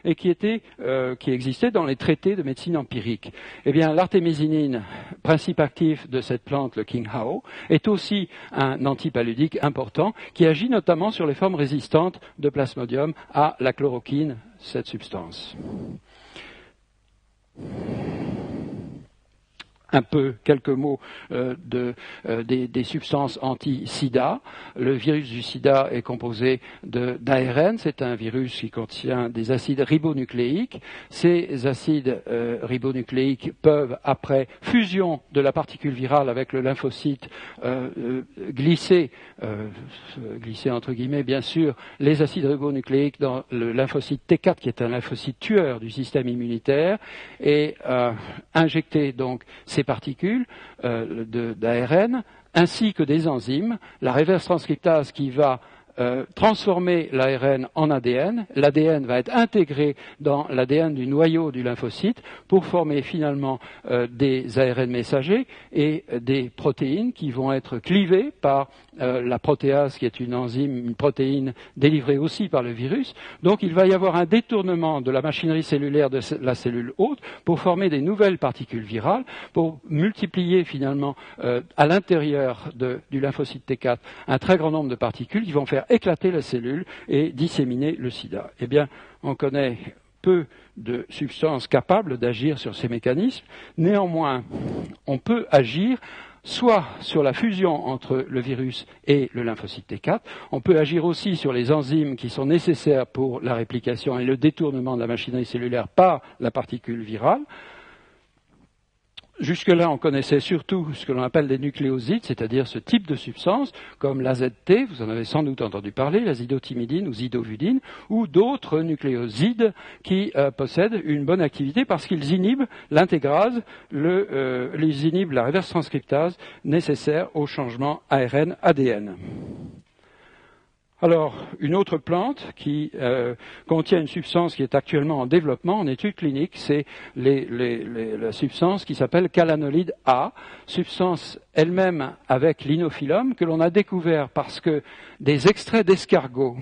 et qui existait dans les traités de médecine empirique. Eh bien, l'artémisinine, principe actif de cette plante, le Qinghao, est aussi un antipaludique important qui agit notamment sur les formes résistantes de Plasmodium à la chloroquine, cette substance. Quelques mots des substances anti-sida. Le virus du sida est composé d'ARN. C'est un virus qui contient des acides ribonucléiques. Ces acides ribonucléiques peuvent, après fusion de la particule virale avec le lymphocyte, glisser entre guillemets, bien sûr, les acides ribonucléiques dans le lymphocyte T4, qui est un lymphocyte tueur du système immunitaire, et injecter donc ces particules d'ARN, ainsi que des enzymes, la reverse transcriptase qui va transformer l'ARN en ADN. L'ADN va être intégré dans l'ADN du noyau du lymphocyte pour former finalement des ARN messagers et des protéines qui vont être clivées par la protéase, qui est une enzyme, une protéine délivrée aussi par le virus. Donc il va y avoir un détournement de la machinerie cellulaire de la cellule hôte pour former des nouvelles particules virales, pour multiplier finalement à l'intérieur du lymphocyte T4 un très grand nombre de particules qui vont faire éclater la cellule et disséminer le sida. Eh bien, on connaît peu de substances capables d'agir sur ces mécanismes. Néanmoins, on peut agir soit sur la fusion entre le virus et le lymphocyte T4, on peut agir aussi sur les enzymes qui sont nécessaires pour la réplication et le détournement de la machinerie cellulaire par la particule virale. Jusque-là, on connaissait surtout ce que l'on appelle des nucléosides, c'est-à-dire ce type de substance, comme l'AZT, vous en avez sans doute entendu parler, l'azidothymidine ou zidovudine, ou d'autres nucléosides qui possèdent une bonne activité parce qu'ils inhibent l'intégrase, ils inhibent la reverse transcriptase nécessaire au changement ARN-ADN. Alors, une autre plante qui contient une substance qui est actuellement en développement, en études cliniques, c'est la substance qui s'appelle calanolide A, substance elle-même avec l'inophyllum, que l'on a découvert parce que des extraits d'escargots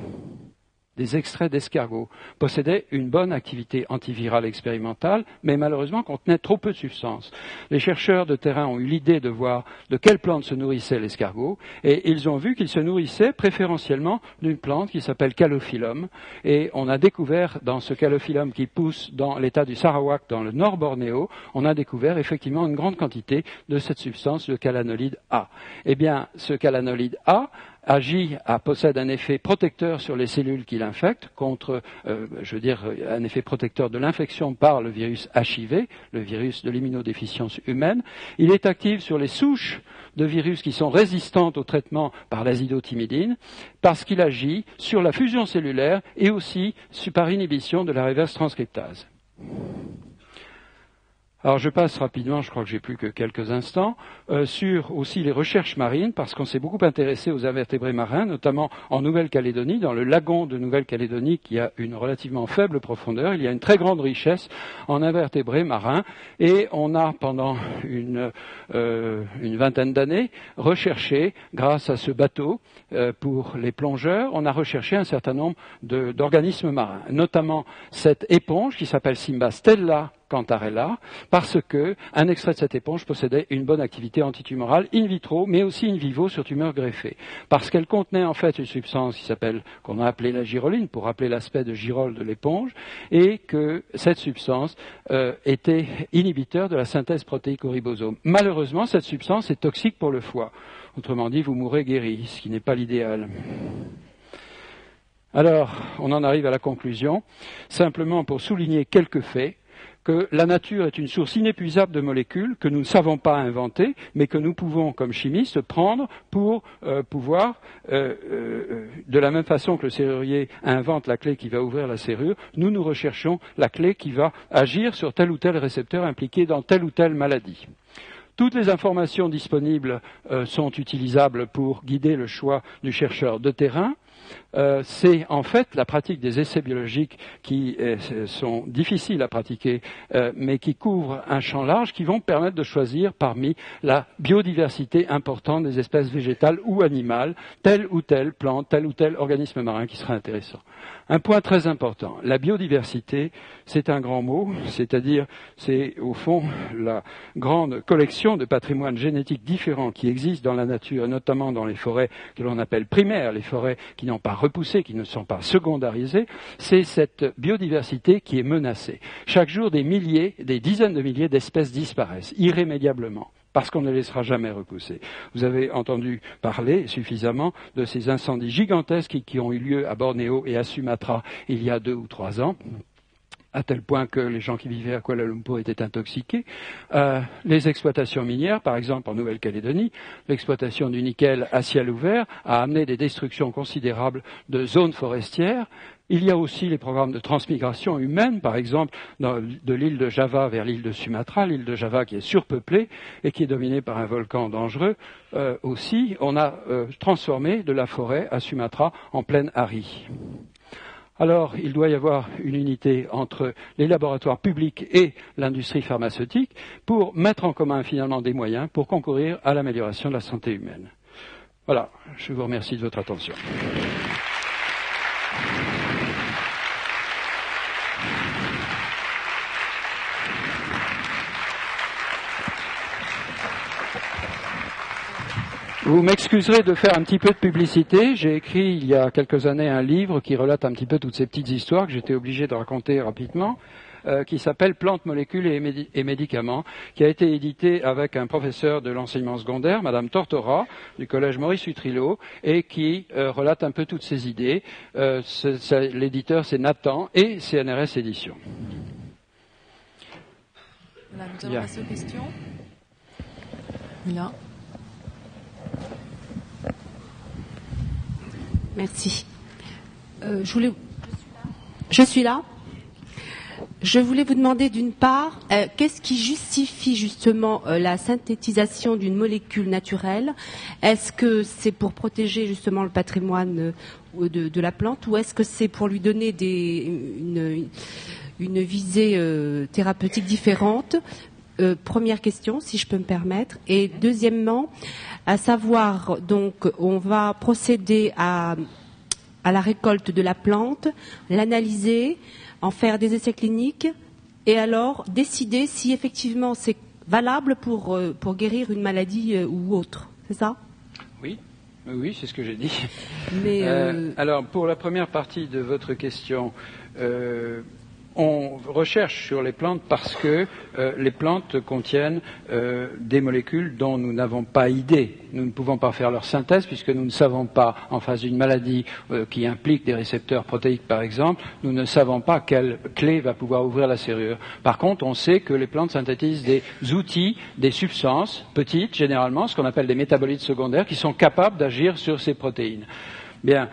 possédaient une bonne activité antivirale expérimentale, mais malheureusement contenaient trop peu de substances. Les chercheurs de terrain ont eu l'idée de voir de quelle plante se nourrissait l'escargot, et ils ont vu qu'il se nourrissait préférentiellement d'une plante qui s'appelle Calophyllum, et on a découvert dans ce Calophyllum qui pousse dans l'état du Sarawak, dans le nord Bornéo, on a découvert effectivement une grande quantité de cette substance, le calanolide A. Eh bien, ce calanolide A possède un effet protecteur sur les cellules qui l'infectent, contre, un effet protecteur de l'infection par le virus HIV, le virus de l'immunodéficience humaine. Il est actif sur les souches de virus qui sont résistantes au traitement par l'azidothymidine, parce qu'il agit sur la fusion cellulaire et aussi par inhibition de la reverse transcriptase. Alors je passe rapidement, je crois que j'ai plus que quelques instants, sur aussi les recherches marines, parce qu'on s'est beaucoup intéressé aux invertébrés marins, notamment en Nouvelle-Calédonie, dans le lagon de Nouvelle-Calédonie qui a une relativement faible profondeur. Il y a une très grande richesse en invertébrés marins, et on a pendant une vingtaine d'années recherché, grâce à ce bateau, pour les plongeurs, on a recherché un certain nombre d'organismes marins, notamment cette éponge qui s'appelle Simbastella Cantarella, parce que un extrait de cette éponge possédait une bonne activité antitumorale in vitro, mais aussi in vivo sur tumeurs greffées, parce qu'elle contenait en fait une substance qu'on a appelée la gyroline, pour rappeler l'aspect de gyrole de l'éponge, et que cette substance était inhibiteur de la synthèse protéique au ribosome. Malheureusement, cette substance est toxique pour le foie. Autrement dit, vous mourrez guéri, ce qui n'est pas l'idéal. Alors, on en arrive à la conclusion, simplement pour souligner quelques faits, que la nature est une source inépuisable de molécules que nous ne savons pas inventer, mais que nous pouvons, comme chimistes, prendre pour pouvoir, de la même façon que le serrurier invente la clé qui va ouvrir la serrure, nous recherchons la clé qui va agir sur tel ou tel récepteur impliqué dans telle ou telle maladie. Toutes les informations disponibles sont utilisables pour guider le choix du chercheur de terrain. c'est en fait la pratique des essais biologiques qui sont difficiles à pratiquer, mais qui couvrent un champ large, qui vont permettre de choisir parmi la biodiversité importante des espèces végétales ou animales, telle ou telle plante, tel ou tel organisme marin qui serait intéressant. Un point très important, la biodiversité, c'est un grand mot, c'est-à-dire c'est au fond la grande collection de patrimoines génétiques différents qui existent dans la nature, notamment dans les forêts que l'on appelle primaires, les forêts qui n'ont pas repoussé, qui ne sont pas secondarisées. C'est cette biodiversité qui est menacée. Chaque jour, des milliers, des dizaines de milliers d'espèces disparaissent irrémédiablement, parce qu'on ne les laissera jamais repousser. Vous avez entendu parler suffisamment de ces incendies gigantesques qui ont eu lieu à Bornéo et à Sumatra il y a 2 ou 3 ans, à tel point que les gens qui vivaient à Kuala Lumpur étaient intoxiqués. Les exploitations minières, par exemple en Nouvelle-Calédonie, l'exploitation du nickel à ciel ouvert a amené des destructions considérables de zones forestières. Il y a aussi les programmes de transmigration humaine, par exemple de l'île de Java vers l'île de Sumatra, l'île de Java qui est surpeuplée et qui est dominée par un volcan dangereux. Aussi, on a transformé de la forêt à Sumatra en plaine aride. Alors, il doit y avoir une unité entre les laboratoires publics et l'industrie pharmaceutique pour mettre en commun finalement des moyens pour concourir à l'amélioration de la santé humaine. Voilà, je vous remercie de votre attention. Vous m'excuserez de faire un petit peu de publicité. J'ai écrit il y a quelques années un livre qui relate un petit peu toutes ces petites histoires que j'étais obligé de raconter rapidement, qui s'appelle Plantes, molécules et médicaments, qui a été édité avec un professeur de l'enseignement secondaire, Madame Tortora, du collège Maurice Utrillo, et qui relate un peu toutes ces idées. L'éditeur, c'est Nathan et CNRS Éditions. Voilà, nous allons passer aux questions. Là. Merci. Je suis là. Je voulais vous demander d'une part, qu'est-ce qui justifie justement la synthétisation d'une molécule naturelle? Est-ce que c'est pour protéger justement le patrimoine de la plante, ou est-ce que c'est pour lui donner une visée thérapeutique différente? Première question, si je peux me permettre. Et deuxièmement, à savoir, donc, on va procéder à la récolte de la plante, l'analyser, en faire des essais cliniques, et alors décider si effectivement c'est valable pour guérir une maladie ou autre. C'est ça? Oui, c'est ce que j'ai dit. Mais alors, pour la première partie de votre question, on recherche sur les plantes parce que les plantes contiennent des molécules dont nous n'avons pas idée. Nous ne pouvons pas faire leur synthèse puisque nous ne savons pas, en face d'une maladie qui implique des récepteurs protéiques par exemple, nous ne savons pas quelle clé va pouvoir ouvrir la serrure. Par contre, on sait que les plantes synthétisent des outils, des substances petites généralement, ce qu'on appelle des métabolites secondaires, qui sont capables d'agir sur ces protéines. Bien.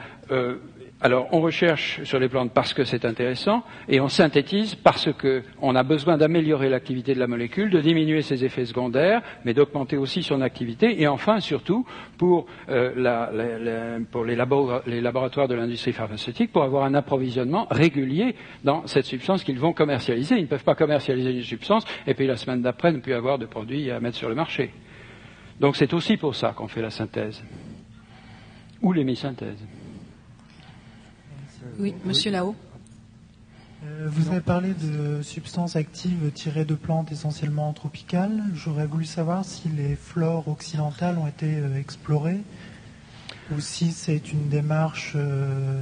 Alors, on recherche sur les plantes parce que c'est intéressant, et on synthétise parce qu'on a besoin d'améliorer l'activité de la molécule, de diminuer ses effets secondaires, mais d'augmenter aussi son activité, et enfin, surtout, pour les laboratoires de l'industrie pharmaceutique, pour avoir un approvisionnement régulier dans cette substance qu'ils vont commercialiser. Ils ne peuvent pas commercialiser une substance, et puis la semaine d'après, ne plus avoir de produits à mettre sur le marché. Donc, c'est aussi pour ça qu'on fait la synthèse, ou l'hémisynthèse. Oui, monsieur là-haut. Vous avez parlé de substances actives tirées de plantes essentiellement tropicales. J'aurais voulu savoir si les flores occidentales ont été explorées ou si c'est une démarche,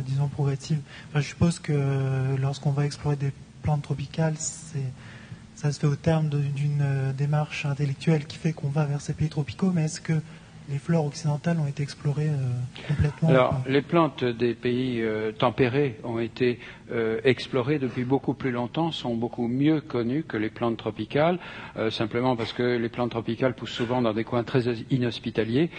disons, progressive. Enfin, je suppose que lorsqu'on va explorer des plantes tropicales, ça se fait au terme d'une démarche intellectuelle qui fait qu'on va vers ces pays tropicaux, mais est-ce que les flores occidentales ont été explorées complètement? Alors, les plantes des pays tempérés ont été explorées depuis beaucoup plus longtemps, sont beaucoup mieux connues que les plantes tropicales, simplement parce que les plantes tropicales poussent souvent dans des coins très inhospitaliers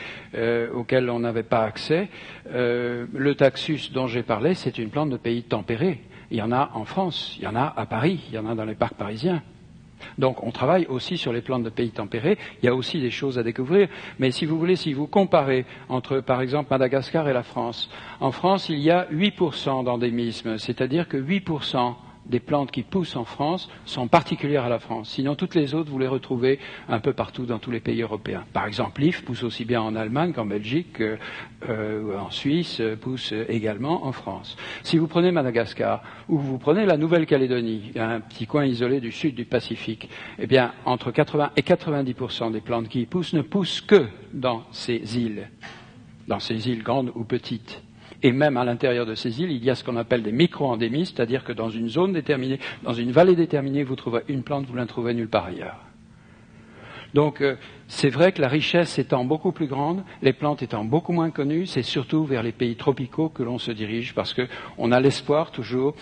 auxquels on n'avait pas accès. Le taxus dont j'ai parlé, c'est une plante de pays tempérés. Il y en a en France, il y en a à Paris, il y en a dans les parcs parisiens. Donc on travaille aussi sur les plantes de pays tempérés, il y a aussi des choses à découvrir, mais si vous voulez, si vous comparez entre par exemple Madagascar et la France, en France il y a 8% d'endémisme, c'est-à-dire que 8% des plantes qui poussent en France sont particulières à la France. Sinon, toutes les autres, vous les retrouvez un peu partout dans tous les pays européens. Par exemple, l'if pousse aussi bien en Allemagne qu'en Belgique, en Suisse, pousse également en France. Si vous prenez Madagascar, ou vous prenez la Nouvelle-Calédonie, un petit coin isolé du sud du Pacifique, eh bien, entre 80 et 90% des plantes qui y poussent ne poussent que dans ces îles grandes ou petites. Et même à l'intérieur de ces îles, il y a ce qu'on appelle des micro-endémies, c'est-à-dire que dans une zone déterminée, dans une vallée déterminée, vous trouvez une plante, vous ne la trouvez nulle part ailleurs. Donc c'est vrai que la richesse étant beaucoup plus grande, les plantes étant beaucoup moins connues, c'est surtout vers les pays tropicaux que l'on se dirige, parce qu'on a l'espoir toujours,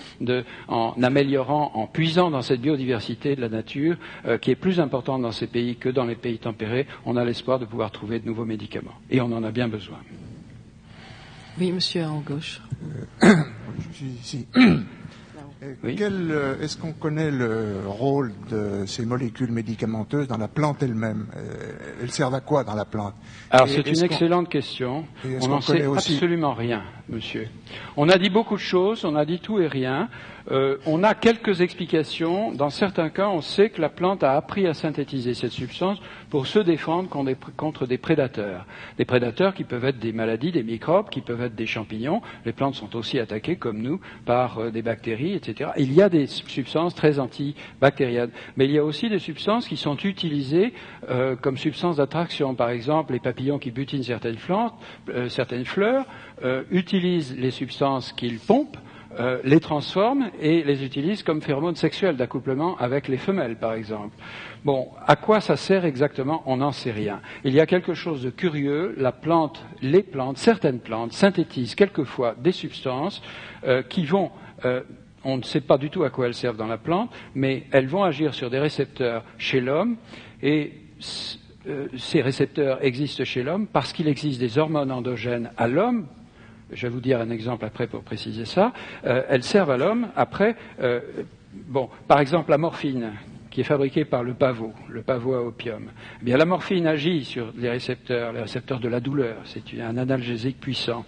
en améliorant, en puisant dans cette biodiversité de la nature, qui est plus importante dans ces pays que dans les pays tempérés, on a l'espoir de pouvoir trouver de nouveaux médicaments. Et on en a bien besoin. Oui, monsieur en gauche. Je suis ici. Oui. Est-ce qu'on connaît le rôle de ces molécules médicamenteuses dans la plante elle-même? Elles servent à quoi dans la plante? Alors c'est une excellente question. On n'en sait absolument rien, monsieur. On a dit beaucoup de choses, on a dit tout et rien. On a quelques explications. Dans certains cas, on sait que la plante a appris à synthétiser cette substance pour se défendre contre des prédateurs. Des prédateurs qui peuvent être des maladies, des microbes, qui peuvent être des champignons. Les plantes sont aussi attaquées, comme nous, par des bactéries, etc. Il y a des substances très antibactériennes. Mais il y a aussi des substances qui sont utilisées comme substances d'attraction. Par exemple, les papillons qui butinent certaines fleurs utilisent les substances qu'ils pompent, les transforment et les utilisent comme phéromones sexuels d'accouplement avec les femelles, par exemple. Bon, à quoi ça sert exactement? On n'en sait rien. Il y a quelque chose de curieux. Certaines plantes synthétisent quelquefois des substances qui vont... on ne sait pas du tout à quoi elles servent dans la plante, mais elles vont agir sur des récepteurs chez l'homme et ces récepteurs existent chez l'homme parce qu'il existe des hormones endogènes à l'homme. Je vais vous dire un exemple après pour préciser ça. Elles servent à l'homme après, par exemple la morphine qui est fabriquée par le pavot à opium. Eh bien, la morphine agit sur les récepteurs de la douleur. C'est un analgésique puissant.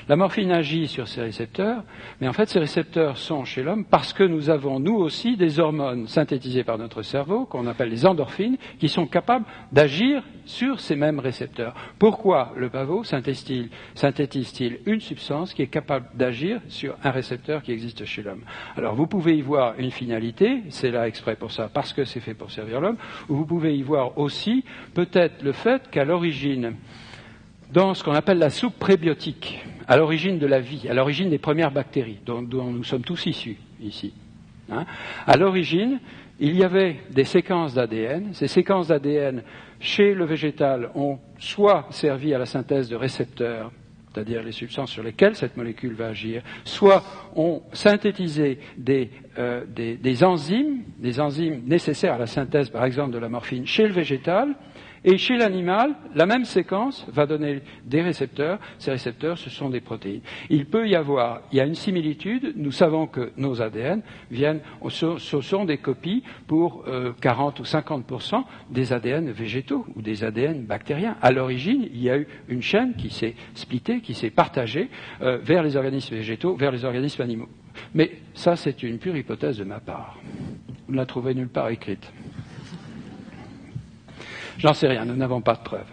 La morphine agit sur ces récepteurs, mais en fait, ces récepteurs sont chez l'homme parce que nous avons, nous aussi, des hormones synthétisées par notre cerveau, qu'on appelle les endorphines, qui sont capables d'agir sur ces mêmes récepteurs. Pourquoi le pavot synthétise-t-il une substance qui est capable d'agir sur un récepteur qui existe chez l'homme? Alors, vous pouvez y voir une finalité, c'est là exprès pour ça, parce que c'est fait pour servir l'homme, ou vous pouvez y voir aussi peut-être le fait qu'à l'origine, dans ce qu'on appelle la soupe prébiotique, à l'origine de la vie, à l'origine des premières bactéries, dont nous sommes tous issus ici, à l'origine, il y avait des séquences d'ADN. Ces séquences d'ADN, chez le végétal, ont soit servi à la synthèse de récepteurs, c'est-à-dire les substances sur lesquelles cette molécule va agir, soit ont synthétisé des enzymes nécessaires à la synthèse, par exemple, de la morphine chez le végétal. Et chez l'animal, la même séquence va donner des récepteurs. Ces récepteurs, ce sont des protéines. Il y a une similitude. Nous savons que nos ADN ce sont des copies pour 40 ou 50% des ADN végétaux ou des ADN bactériens. À l'origine, il y a eu une chaîne qui s'est splittée, qui s'est partagée vers les organismes végétaux, vers les organismes animaux. Mais ça, c'est une pure hypothèse de ma part. Vous ne la trouvez nulle part écrite. J'en sais rien, nous n'avons pas de preuves.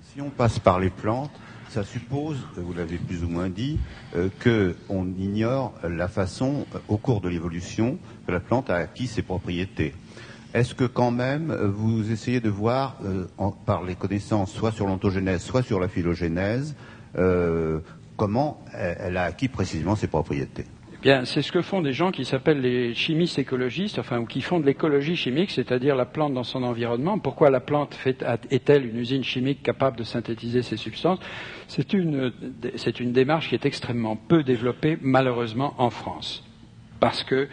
Si on passe par les plantes, ça suppose, vous l'avez plus ou moins dit, qu'on ignore la façon, au cours de l'évolution, que la plante a acquis ses propriétés. Est-ce que quand même, vous essayez de voir, par les connaissances, soit sur l'ontogénèse, soit sur la phylogénèse, comment elle a acquis précisément ses propriétés? Bien, c'est ce que font des gens qui s'appellent les chimistes écologistes, ou qui font de l'écologie chimique, c'est-à-dire la plante dans son environnement. Pourquoi la plante est-elle une usine chimique capable de synthétiser ces substances? C'est une démarche qui est extrêmement peu développée, malheureusement, en France. Parce que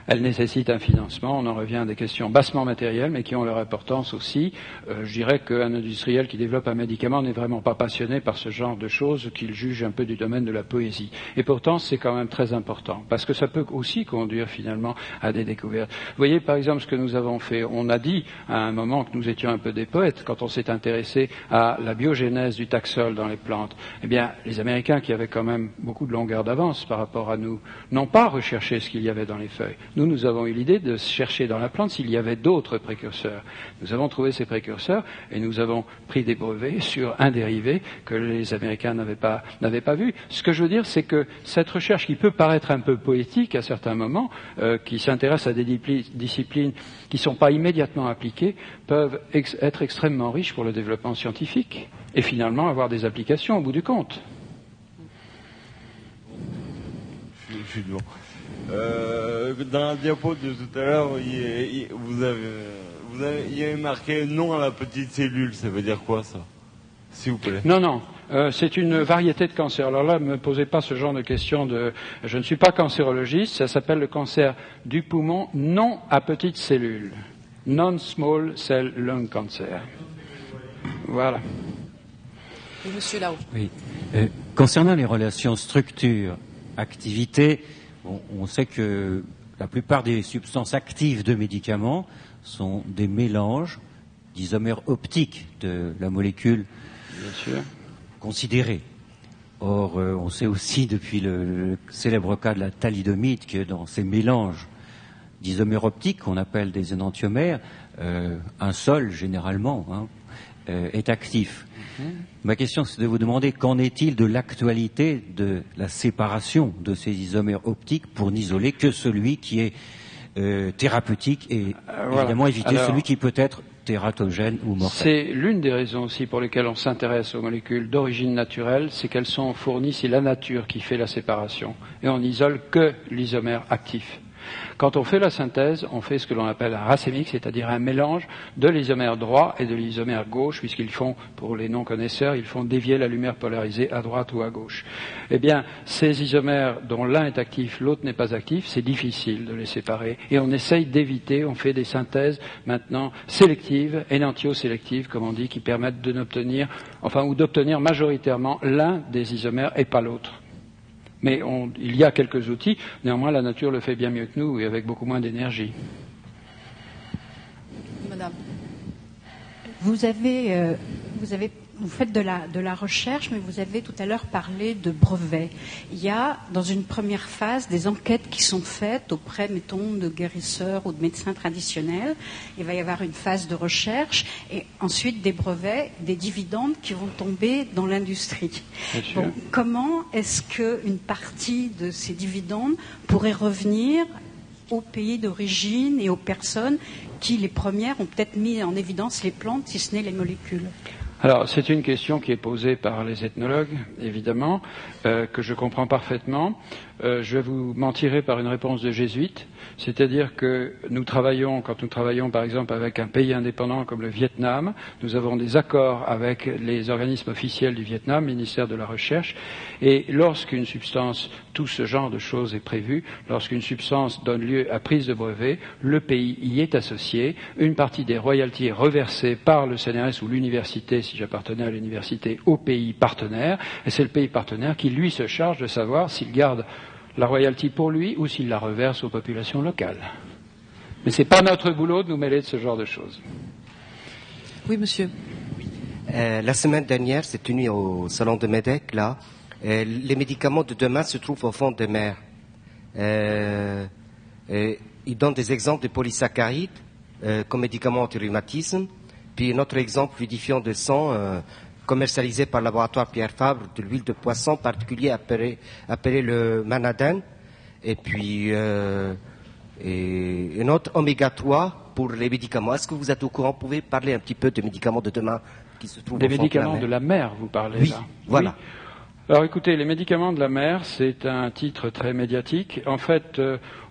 Elles nécessitent un financement, on en revient à des questions bassement matérielles, mais qui ont leur importance aussi. Je dirais qu'un industriel qui développe un médicament n'est vraiment pas passionné par ce genre de choses qu'il juge un peu du domaine de la poésie. Et pourtant, c'est quand même très important, parce que ça peut aussi conduire finalement à des découvertes. Vous voyez, par exemple, ce que nous avons fait. On a dit à un moment que nous étions un peu des poètes quand on s'est intéressé à la biogénèse du taxol dans les plantes. Eh bien, les Américains, qui avaient quand même beaucoup de longueur d'avance par rapport à nous, n'ont pas recherché ce qu'il y avait dans les feuilles. Nous avons eu l'idée de chercher dans la plante s'il y avait d'autres précurseurs. Nous avons trouvé ces précurseurs et nous avons pris des brevets sur un dérivé que les Américains n'avaient pas vu. Ce que je veux dire, c'est que cette recherche qui peut paraître un peu poétique à certains moments, qui s'intéresse à des disciplines qui ne sont pas immédiatement appliquées, peuvent être extrêmement riches pour le développement scientifique et finalement avoir des applications au bout du compte. Je suis lourd. Dans la diapo de tout à l'heure, il y avait marqué non à la petite cellule. Ça veut dire quoi, ça, s'il vous plaît? Non. C'est une variété de cancers. Alors là, ne me posez pas ce genre de questions je ne suis pas cancérologiste, ça s'appelle le cancer du poumon non à petites cellules. Non-small cell lung cancer. Voilà. Et monsieur là-haut. Oui. Concernant les relations structure-activité, on sait que la plupart des substances actives de médicaments sont des mélanges d'isomères optiques de la molécule considérée. Or, on sait aussi depuis le célèbre cas de la thalidomide que dans ces mélanges d'isomères optiques qu'on appelle des énantiomères, un seul généralement est actif. Ma question, c'est de vous demander qu'en est-il de l'actualité de la séparation de ces isomères optiques pour n'isoler que celui qui est thérapeutique et évidemment éviter celui qui peut être tératogène ou mortel. C'est l'une des raisons aussi pour lesquelles on s'intéresse aux molécules d'origine naturelle, c'est qu'elles sont fournies, c'est la nature qui fait la séparation et on n'isole que l'isomère actif. Quand on fait la synthèse, on fait ce que l'on appelle un racémique, c'est-à-dire un mélange de l'isomère droit et de l'isomère gauche, puisqu'ils font, pour les non-connaisseurs, ils font dévier la lumière polarisée à droite ou à gauche. Eh bien, ces isomères dont l'un est actif, l'autre n'est pas actif, c'est difficile de les séparer. Et on essaye d'éviter, on fait des synthèses maintenant sélectives, énantiosélectives, comme on dit, qui permettent d'obtenir majoritairement l'un des isomères et pas l'autre. Mais il y a quelques outils, néanmoins la nature le fait bien mieux que nous et avec beaucoup moins d'énergie. Madame. Vous faites de la recherche, mais vous avez tout à l'heure parlé de brevets. Il y a, dans une première phase, des enquêtes qui sont faites auprès, mettons, de guérisseurs ou de médecins traditionnels. Il va y avoir une phase de recherche et ensuite des brevets, des dividendes qui vont tomber dans l'industrie. Bon, comment est-ce qu'une partie de ces dividendes pourrait revenir aux pays d'origine et aux personnes qui, les premières, ont peut-être mis en évidence les plantes, si ce n'est les molécules? Alors, c'est une question qui est posée par les ethnologues, évidemment, que je comprends parfaitement. Je vous mentirai par une réponse de jésuite, c'est-à-dire que quand nous travaillons par exemple avec un pays indépendant comme le Vietnam, nous avons des accords avec les organismes officiels du Vietnam, ministère de la Recherche, et lorsqu'une substance, tout ce genre de choses est prévu, lorsqu'une substance donne lieu à prise de brevet, le pays y est associé, une partie des royalties est reversée par le CNRS ou l'université, si j'appartenais à l'université, au pays partenaire, et c'est le pays partenaire qui, lui, se charge de savoir s'il garde la royalty pour lui ou s'il la reverse aux populations locales. Mais ce n'est pas notre boulot de nous mêler de ce genre de choses. Oui, monsieur. La semaine dernière, c'est tenu au salon de MEDEC, là. Les médicaments de demain se trouvent au fond des mers. Il donne des exemples de polysaccharides comme médicaments anti-rhumatisme. Puis un autre exemple, fluidifiant de sang, commercialisé par le laboratoire Pierre Fabre, de l'huile de poisson particulier appelé le manadin. Et puis et un autre oméga 3 pour les médicaments. Est-ce que vous êtes au courant? Vous pouvez parler un petit peu des médicaments de demain qui se trouvent au fond de la mer? Des médicaments de la mer, vous parlez oui, là? Voilà. Oui. Alors écoutez, les médicaments de la mer, c'est un titre très médiatique. En fait,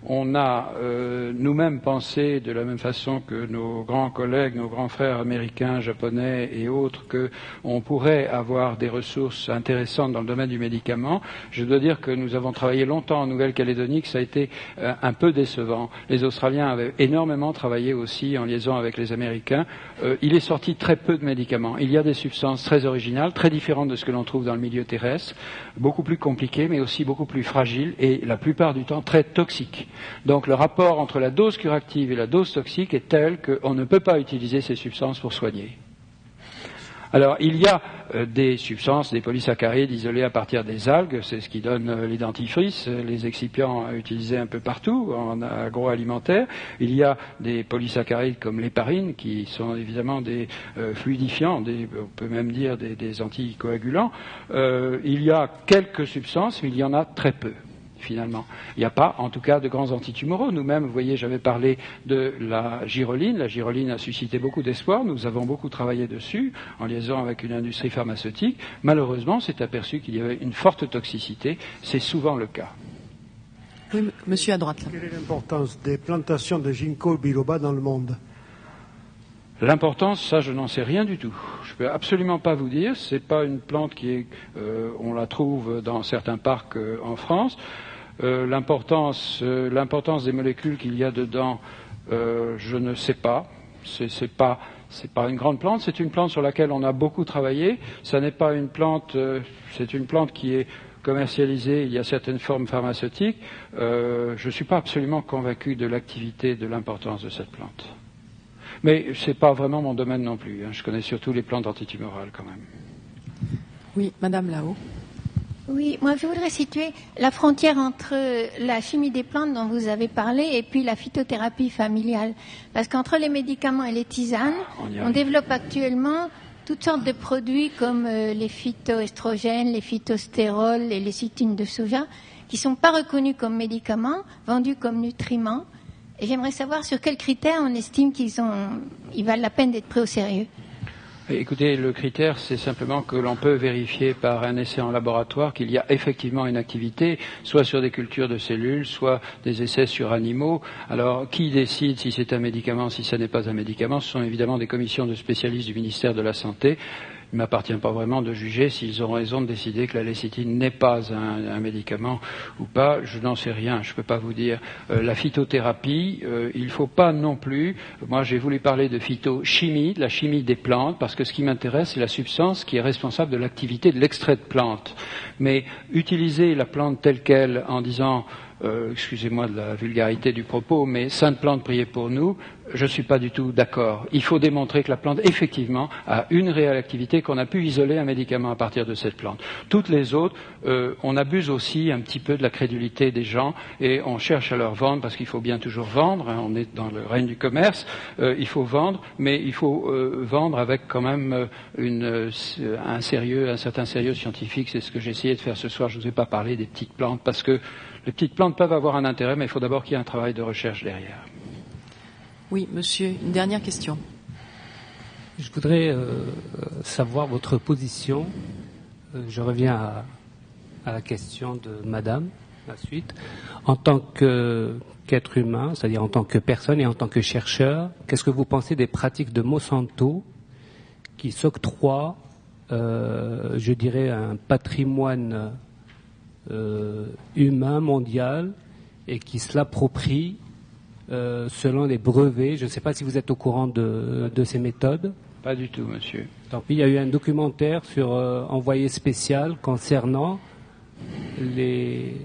on a nous-mêmes pensé, de la même façon que nos grands collègues, nos grands frères américains, japonais et autres, qu'on pourrait avoir des ressources intéressantes dans le domaine du médicament. Je dois dire que nous avons travaillé longtemps en Nouvelle-Calédonie, que ça a été un peu décevant. Les Australiens avaient énormément travaillé aussi en liaison avec les Américains. Il est sorti très peu de médicaments. Il y a des substances très originales, très différentes de ce que l'on trouve dans le milieu terrestre, beaucoup plus compliquées, mais aussi beaucoup plus fragiles et la plupart du temps très toxiques. Donc le rapport entre la dose curative et la dose toxique est tel qu'on ne peut pas utiliser ces substances pour soigner. Alors, il y a des substances, des polysaccharides isolés à partir des algues, c'est ce qui donne les dentifrices, les excipients utilisés un peu partout en agroalimentaire. Il y a des polysaccharides comme l'héparine, qui sont évidemment des fluidifiants, on peut même dire des anticoagulants. Il y a quelques substances, mais il y en a très peu. Finalement, il n'y a pas, en tout cas, de grands antitumoraux. Nous-mêmes, vous voyez, j'avais parlé de la gyroline. La gyroline a suscité beaucoup d'espoir. Nous avons beaucoup travaillé dessus, en liaison avec une industrie pharmaceutique. Malheureusement, c'est aperçu qu'il y avait une forte toxicité. C'est souvent le cas. Oui, monsieur à droite. Là. Quelle est l'importance des plantations de ginkgo biloba dans le monde? L'importance, ça, je n'en sais rien du tout. Je peux absolument pas vous dire. C'est pas une plante qui est, on la trouve dans certains parcs en France. L'importance des molécules qu'il y a dedans, je ne sais pas. C'est pas une grande plante. C'est une plante sur laquelle on a beaucoup travaillé. Ça n'est pas une plante. C'est une plante qui est commercialisée. Il y a certaines formes pharmaceutiques. Je ne suis pas absolument convaincu de l'activité, de l'importance de cette plante. Mais ce n'est pas vraiment mon domaine non plus. Je connais surtout les plantes antitumorales quand même. Oui, madame là-haut. Oui, moi je voudrais situer la frontière entre la chimie des plantes dont vous avez parlé et puis la phytothérapie familiale. Parce qu'entre les médicaments et les tisanes, on développe actuellement toutes sortes de produits comme les phytoestrogènes, les phytostérols et les cytines de soja qui ne sont pas reconnus comme médicaments, vendus comme nutriments. Et j'aimerais savoir sur quels critères on estime qu'ils valent la peine d'être pris au sérieux. Écoutez, le critère, c'est simplement que l'on peut vérifier par un essai en laboratoire qu'il y a effectivement une activité, soit sur des cultures de cellules, soit des essais sur animaux. Alors, qui décide si c'est un médicament, si ce n'est pas un médicament? Ce sont évidemment des commissions de spécialistes du ministère de la Santé. Il ne m'appartient pas vraiment de juger s'ils ont raison de décider que la lécithine n'est pas un médicament ou pas. Je n'en sais rien, je ne peux pas vous dire. La phytothérapie, il ne faut pas non plus... Moi, j'ai voulu parler de phytochimie, de la chimie des plantes, parce que ce qui m'intéresse, c'est la substance qui est responsable de l'activité de l'extrait de plante. Mais utiliser la plante telle qu'elle en disant... excusez-moi de la vulgarité du propos, mais sainte plante, priez pour nous, je ne suis pas du tout d'accord. Il faut démontrer que la plante, effectivement, a une réelle activité, qu'on a pu isoler un médicament à partir de cette plante. Toutes les autres, on abuse aussi un petit peu de la crédulité des gens et on cherche à leur vendre, parce qu'il faut bien toujours vendre, hein, on est dans le règne du commerce, il faut vendre, mais il faut vendre avec quand même un certain sérieux scientifique. C'est ce que j'ai essayé de faire ce soir. Je ne vous ai pas parlé des petites plantes, parce que les petites plantes peuvent avoir un intérêt, mais il faut d'abord qu'il y ait un travail de recherche derrière. Oui, monsieur, une dernière question. Je voudrais savoir votre position. Je reviens à la question de madame, la suite. En tant qu'être humain, c'est-à-dire en tant que personne et en tant que chercheur, qu'est-ce que vous pensez des pratiques de Monsanto qui s'octroient, je dirais, un patrimoine humain mondial et qui se l'approprie selon les brevets? Je ne sais pas si vous êtes au courant de ces méthodes. Pas du tout, monsieur. Tant pis, il y a eu un documentaire sur Envoyé spécial concernant les...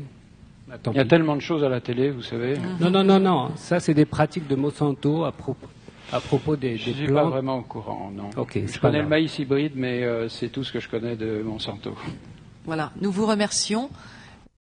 Il y a tellement de choses à la télé, vous savez. Non. Ça, c'est des pratiques de Monsanto à propos des plantes. Je ne suis pas vraiment au courant, non. Okay, je connais le maïs hybride, mais c'est tout ce que je connais de Monsanto. Voilà, nous vous remercions.